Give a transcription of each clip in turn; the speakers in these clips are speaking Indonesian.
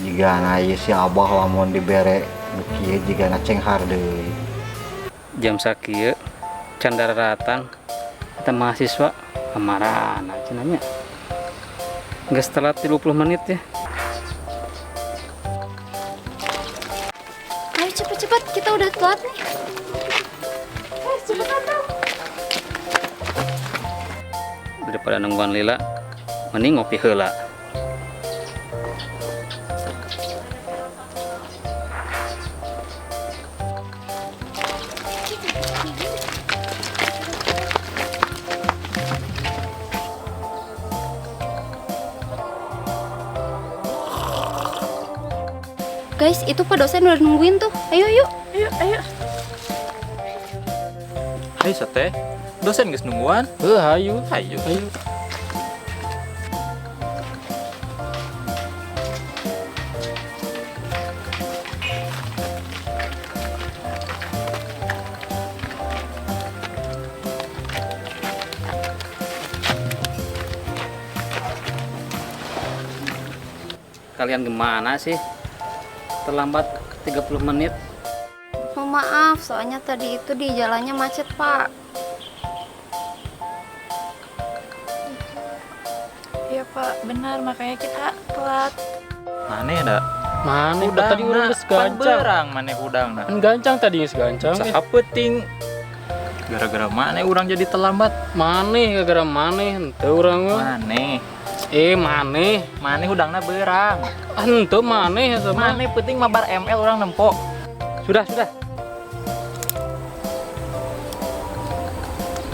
jika na si abah lamun dibere kieu jika na cenghar deui. Jam sakieu can dararatan kita mahasiswa kemaran cenanya. Geus telat 30 menit ya. Ayo cepet-cepet, kita udah telat nih. Cepetan dong. Daripada nungguan lila, mending ngopi heula. Guys, itu Pak dosen udah nungguin tuh. Ayo, yuk. Ayo. Hai sate. Dosen geus nungguan. Hayu. Ayo. Kalian gimana sih? Terlambat 30 menit. Oh, maaf, soalnya tadi itu di jalannya macet, Pak. Iya Pak, benar makanya kita telat. Maneh da? Mana udah tadi urang geus gancang. Berang maneh udang da. Kan gancang tadi geus gancang. Saha penting gara-gara maneh urang jadi terlambat. Maneh gara-gara maneh henteu urang mah. Maneh Maneh udangna berang. henteu maneh eta mah. Maneh penting mabar ML urang nempo. Sudah.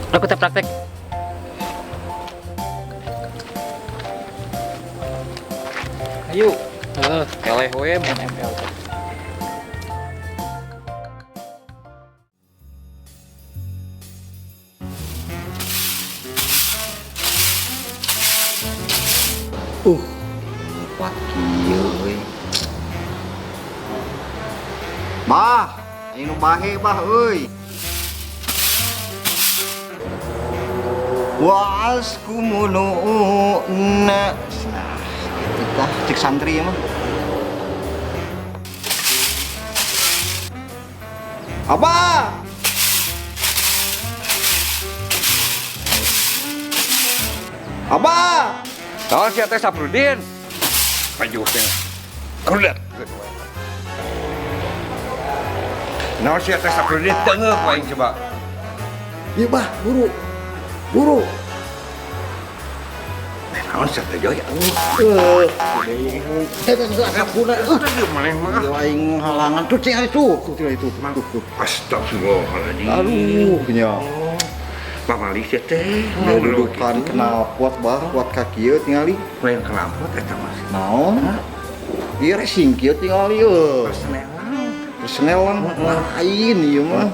Aku teh praktek. Ayo, Heeh. keleh we mun ML teh. Kuat kieu euy. Bah, aing nu bahe bah euy. Was kumuluuna. Itu tah cek santri mah. Abah. Abah. Naon si Teh Saprudin? Maju teh. Rudet. Naon si Teh Saprudin tengeuh ku aing coba. Iya bah, buru. Naon si Teh Joy? Maneh mah. Aing halangan tuh cing itu. Tuh. Astagfirullahaladzim. Aduh, nya. Pamali si Teh. Dudukan kenal kuat bah, kuat kaki ieu tingali. Lain kelampot eta mah. Naon? Ieu racing kieu tingali ieu. Persnelan lain ieu mah.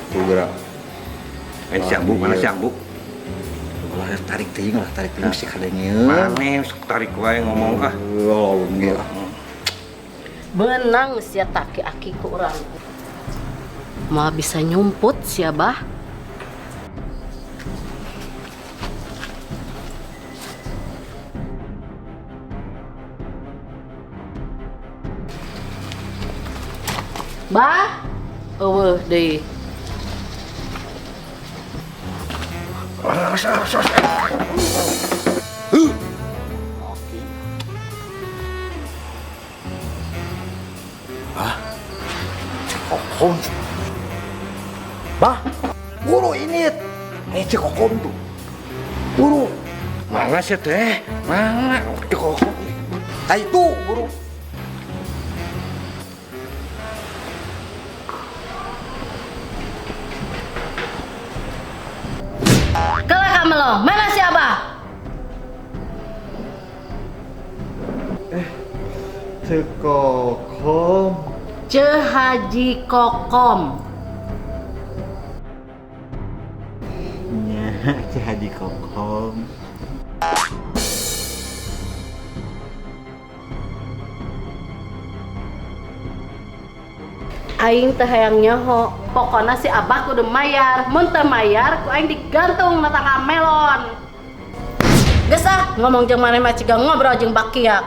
Tuh gerak. Aing sambuk mana sambuk? Ulah tarik teuing si kadengeu. Maneh sok tarik wae ngomong ah. Lolong ya. Benang sia taki-aki ku urang. Mau bisa nyumput sia bah. Bah, eueuh deui. Kokom. Bah, buru ini. Cek kokom tuh. Buru. Mana si Teh? Mana? Cek Itu buru. Kelah kamelo, mana si Abah? Cek kokom. Ceh Haji Kokom. Nya, Cek Haji Kokom. Aing teh hayang nyoho. Pokona si Abah kudu mayar. Mun teu mayar, ku aing digantung na tangga melon. Geus ah, ngomong jeung maneh mah ciga ngobrol jeung bakiak.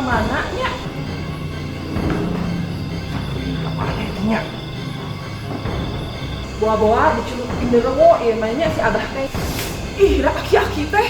kemana nya? Kemana itu nya? Bawa-bawa dicelup pinderewo, ieu mah nya si Abah teh. Ih, da aki-aki teh.